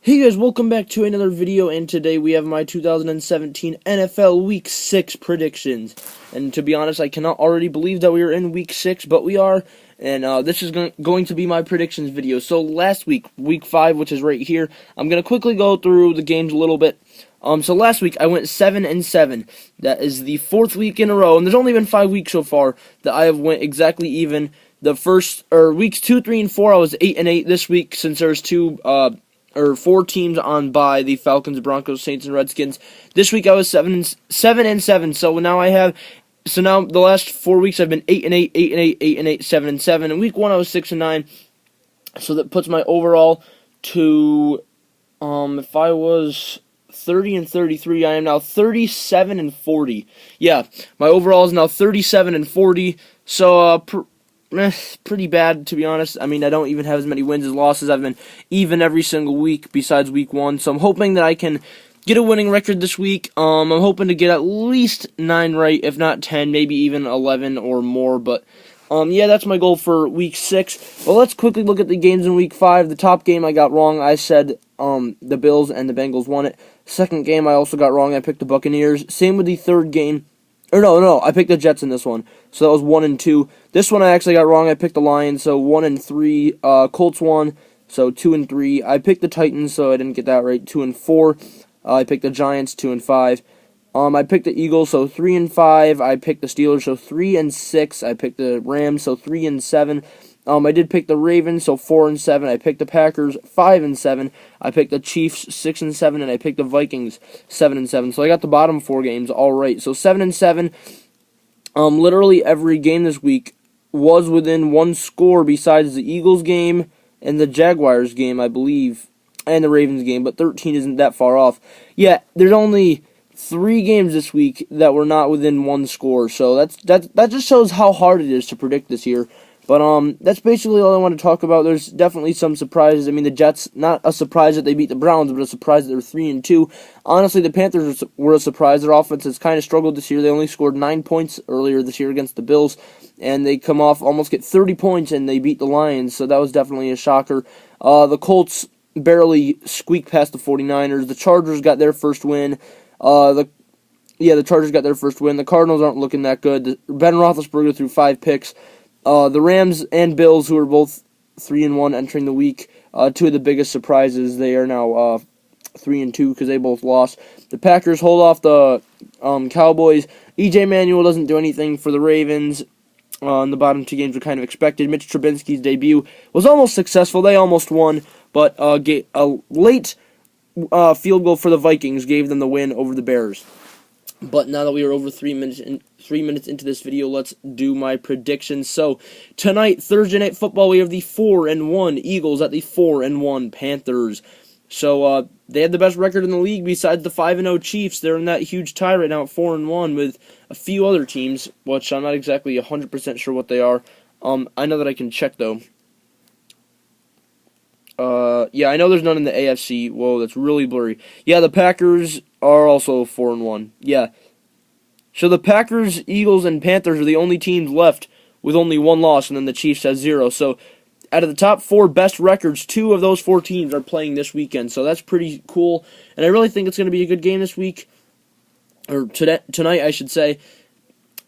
Hey guys, welcome back to another video, and today we have my 2017 NFL Week 6 predictions. And to be honest, I cannot already believe that we are in Week 6, but we are, and this is going to be my predictions video. So last week, Week 5, which is right here, I'm going to quickly go through the games a little bit. So last week, I went 7-7. That is the 4th week in a row, and there's only been 5 weeks so far that I have went exactly even. The first, weeks 2, 3, and 4, I was 8-8 this week, since there's 4 teams on bye, the Falcons, Broncos, Saints, and Redskins. This week I was 7-7. So now the last 4 weeks I've been 8-8, 8-8, 8-8, 7-7. In week 1 I was 6-9. So that puts my overall to if I was 30-33, I am now 37-40. Yeah, my overall is now 37-40. So pretty bad, to be honest. I mean, I don't even have as many wins as losses. I've been even every single week besides week 1. So I'm hoping that I can get a winning record this week. I'm hoping to get at least 9 right, if not 10, maybe even 11 or more. But yeah, that's my goal for week 6. Well, let's quickly look at the games in week 5. The top game I got wrong. I said the Bills and the Bengals won it. Second game I also got wrong. I picked the Buccaneers. Same with the third game. Or no, I picked the Jets in this one. So that was 1-2. This one I actually got wrong. I picked the Lions, so 1-3. Colts won, so 2-3. I picked the Titans, so I didn't get that right. 2-4. I picked the Giants, 2-5. I picked the Eagles, so 3-5. I picked the Steelers, so 3-6. I picked the Rams, so 3-7. I did pick the Ravens, so 4-7. I picked the Packers, 5-7. I picked the Chiefs, 6-7, and I picked the Vikings, 7-7. So I got the bottom 4 games all right. So 7-7. Literally every game this week was within 1 score besides the Eagles game and the Jaguars game, I believe, and the Ravens game. But 13 isn't that far off. Yeah, there's only 3 games this week that were not within 1 score. So that just shows how hard it is to predict this year. But that's basically all I want to talk about. There's definitely some surprises. I mean, the Jets, not a surprise that they beat the Browns, but a surprise that they're 3-2. Honestly, the Panthers were a surprise. Their offense has kind of struggled this year. They only scored 9 points earlier this year against the Bills, and they come off almost get 30 points, and they beat the Lions, so that was definitely a shocker. The Colts barely squeaked past the 49ers. The Chargers got their first win. The Chargers got their first win. The Cardinals aren't looking that good. Ben Roethlisberger threw 5 picks. The Rams and Bills, who are both 3-1 entering the week, 2 of the biggest surprises. They are now 3-2 because they both lost. The Packers hold off the Cowboys. E.J. Manuel doesn't do anything for the Ravens. The bottom 2 games were kind of expected. Mitch Trubisky's debut was almost successful. They almost won, but a late field goal for the Vikings gave them the win over the Bears. But now that we are over 3 minutes into this video, let's do my predictions. So tonight, Thursday Night Football, we have the 4-1 Eagles at the 4-1 Panthers. So they have the best record in the league besides the 5-0 Chiefs. They're in that huge tie right now at 4-1 with a few other teams, which I'm not exactly 100% sure what they are. I know that I can check though. Yeah, I know there's none in the AFC. Whoa, that's really blurry. Yeah, the Packers are also 4-1. Yeah. So the Packers, Eagles, and Panthers are the only teams left with only 1 loss, and then the Chiefs has 0. So out of the top 4 best records, 2 of those 4 teams are playing this weekend. So that's pretty cool. And I really think it's going to be a good game this week. Or tonight, I should say.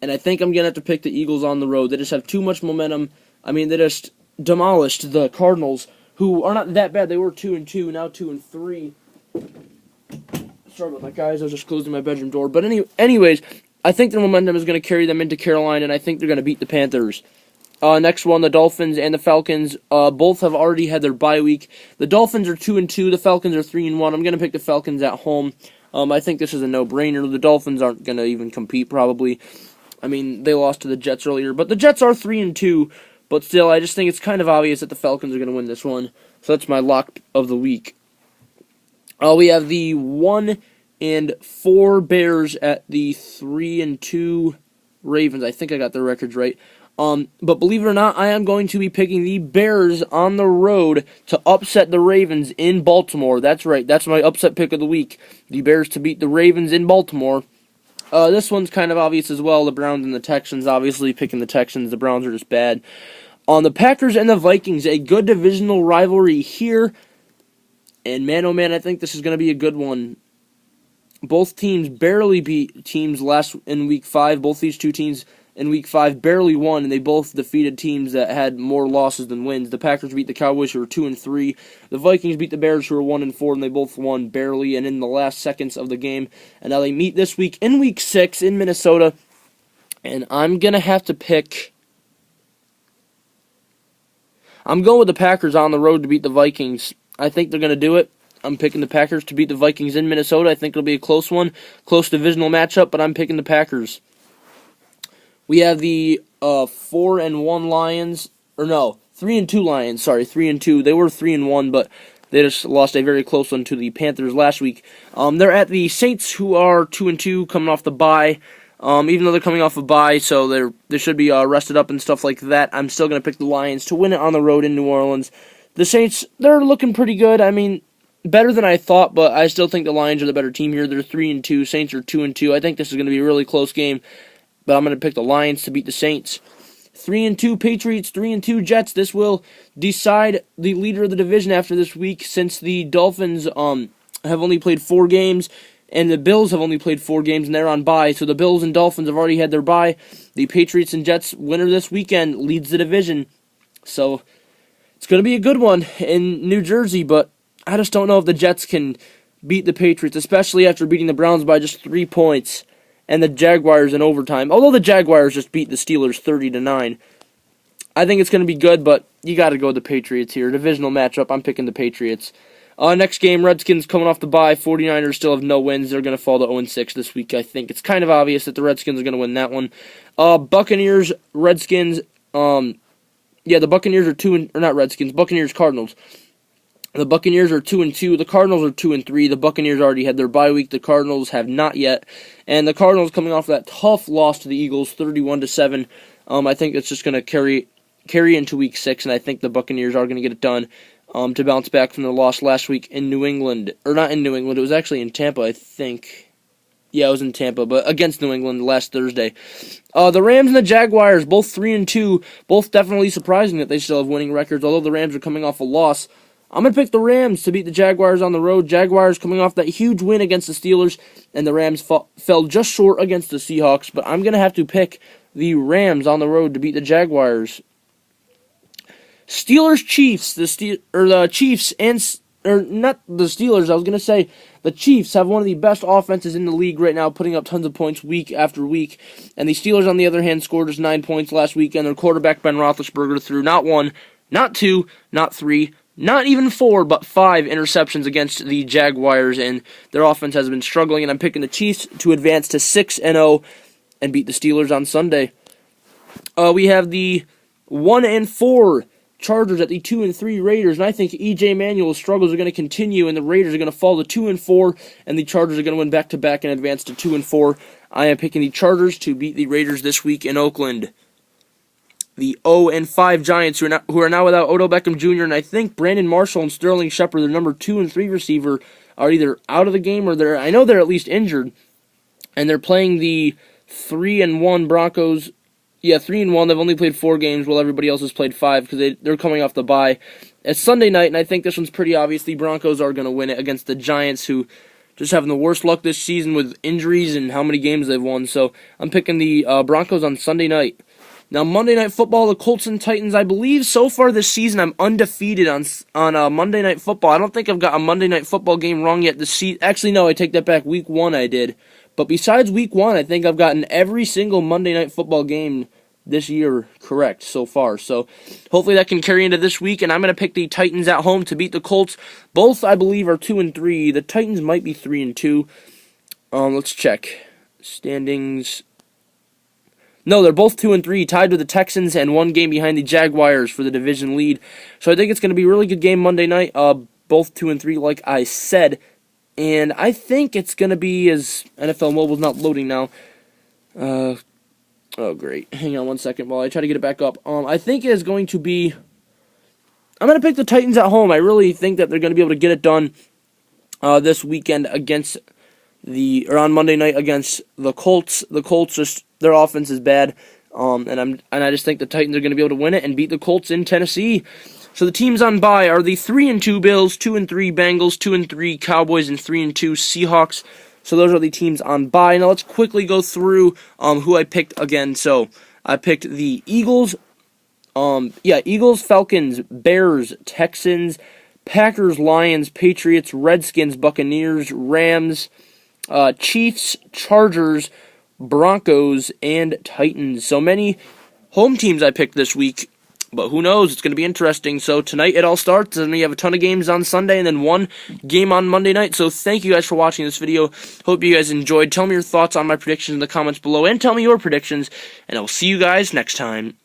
And I think I'm going to have to pick the Eagles on the road. They just have too much momentum. I mean, they just demolished the Cardinals, who are not that bad. They were 2-2, now 2-3. Sorry about that, guys. I was just closing my bedroom door. But anyways, I think their momentum is going to carry them into Carolina, and I think they're going to beat the Panthers. Next one, the Dolphins and the Falcons. Both have already had their bye week. The Dolphins are 2-2. The Falcons are 3-1. I'm going to pick the Falcons at home. I think this is a no-brainer. The Dolphins aren't going to even compete, probably. I mean, they lost to the Jets earlier. But the Jets are 3-2. But still, I just think it's kind of obvious that the Falcons are going to win this one. So that's my lock of the week. We have the 1-4 Bears at the 3-2 Ravens. I think I got their records right. But believe it or not, I am going to be picking the Bears on the road to upset the Ravens in Baltimore. That's right. That's my upset pick of the week. The Bears to beat the Ravens in Baltimore. This one's kind of obvious as well. The Browns and the Texans, obviously picking the Texans. The Browns are just bad. On the Packers and the Vikings, a good divisional rivalry here. And man, oh man, I think this is going to be a good one. Both teams barely beat teams last in Week 5. Both these two teams in Week 5 barely won, and they both defeated teams that had more losses than wins. The Packers beat the Cowboys, who were 2-3. The Vikings beat the Bears, who were 1-4, and they both won barely and in the last seconds of the game. And now they meet this week in Week 6 in Minnesota, and I'm going to have to pick... I'm going with the Packers on the road to beat the Vikings. I think they're going to do it. I'm picking the Packers to beat the Vikings in Minnesota. I think it'll be a close one, close divisional matchup, but I'm picking the Packers. We have the 4-1 Lions, or no, 3-2 Lions. Sorry, 3-2. They were 3-1, but they just lost a very close one to the Panthers last week. They're at the Saints, who are 2-2, coming off the bye. Even though they're coming off a bye, so they should be rested up and stuff like that. I'm still going to pick the Lions to win it on the road in New Orleans. The Saints, they're looking pretty good. I mean, better than I thought, but I still think the Lions are the better team here. They're 3-2. Saints are 2-2. I think this is going to be a really close game, but I'm going to pick the Lions to beat the Saints. 3-2 Patriots, 3-2 Jets. This will decide the leader of the division after this week, since the Dolphins have only played 4 games, and the Bills have only played 4 games, and they're on bye. So the Bills and Dolphins have already had their bye. The Patriots and Jets winner this weekend leads the division. So it's going to be a good one in New Jersey, but I just don't know if the Jets can beat the Patriots, especially after beating the Browns by just 3 points, and the Jaguars in overtime. Although the Jaguars just beat the Steelers 30-9. I think it's going to be good, but you got to go with the Patriots here. Divisional matchup, I'm picking the Patriots. Next game, Redskins coming off the bye. 49ers still have no wins. They're going to fall to 0-6 this week, I think. It's kind of obvious that the Redskins are going to win that one. Buccaneers, Redskins. The Buccaneers are not Redskins. Buccaneers, Cardinals. The Buccaneers are 2-2. The Cardinals are 2-3. The Buccaneers already had their bye week. The Cardinals have not yet. And the Cardinals coming off that tough loss to the Eagles, 31-7. I think it's just going to carry into Week 6, and I think the Buccaneers are going to get it done to bounce back from their loss last week in New England. Or not in New England. It was actually in Tampa, I think. Yeah, it was in Tampa, but against New England last Thursday. The Rams and the Jaguars, both 3-2. Both definitely surprising that they still have winning records, although the Rams are coming off a loss. I'm going to pick the Rams to beat the Jaguars on the road. Jaguars coming off that huge win against the Steelers, and the Rams fell just short against the Seahawks. But I'm going to have to pick the Rams on the road to beat the Jaguars. Steelers-Chiefs. The Chiefs not the Steelers. I was going to say the Chiefs have one of the best offenses in the league right now, putting up tons of points week after week. And the Steelers, on the other hand, scored just 9 points last week, and their quarterback, Ben Roethlisberger, threw not 1, not 2, not 3, not even 4, but 5 interceptions against the Jaguars, and their offense has been struggling, and I'm picking the Chiefs to advance to 6-0 and beat the Steelers on Sunday. We have the 1-4 Chargers at the 2-3 Raiders, and I think E.J. Manuel's struggles are going to continue, and the Raiders are going to fall to 2-4, and the Chargers are going to win back-to-back and advance to 2-4. I am picking the Chargers to beat the Raiders this week in Oakland. The 0-5 Giants, who are now without Odell Beckham Jr., and I think Brandon Marshall and Sterling Shepard, their number 2 and 3 receiver, are either out of the game or I know they're at least injured, and they're playing the 3-1 Broncos. Yeah, 3-1. They've only played 4 games, while everybody else has played 5 because they're coming off the bye. It's Sunday night, and I think this one's pretty obvious. The Broncos are going to win it against the Giants, who just having the worst luck this season with injuries and how many games they've won. So I'm picking the Broncos on Sunday night. Now, Monday Night Football, the Colts and Titans. I believe so far this season I'm undefeated on Monday Night Football. I don't think I've got a Monday Night Football game wrong yet. Actually, no, I take that back. Week 1 I did. But besides Week 1, I think I've gotten every single Monday Night Football game this year correct so far. So hopefully that can carry into this week, and I'm going to pick the Titans at home to beat the Colts. Both, I believe, are 2-3. The Titans might be 3-2. Let's check. Standings. No, they're both 2-3, tied with the Texans and 1 game behind the Jaguars for the division lead. So I think it's going to be a really good game Monday night. Both 2-3, like I said. And I think it's going to be, as NFL Mobile's not loading now. Oh, great. Hang on one second while I try to get it back up. I think it is going to be... I'm going to pick the Titans at home. I really think that they're going to be able to get it done this weekend on Monday night against the Colts. The Colts, just their offense is bad. And I just think the Titans are going to be able to win it and beat the Colts in Tennessee. So the teams on bye are the 3-2 Bills, 2-3 Bengals, 2-3 Cowboys, and 3-2 Seahawks. So those are the teams on bye. Now let's quickly go through who I picked again. So I picked the Eagles. Eagles, Falcons, Bears, Texans, Packers, Lions, Patriots, Redskins, Buccaneers, Rams, Chiefs, Chargers, Broncos, and Titans. So many home teams I picked this week. But who knows? It's going to be interesting. So tonight it all starts, and we have a ton of games on Sunday, and then one game on Monday night. So thank you guys for watching this video. Hope you guys enjoyed. Tell me your thoughts on my predictions in the comments below, and tell me your predictions, and I'll see you guys next time.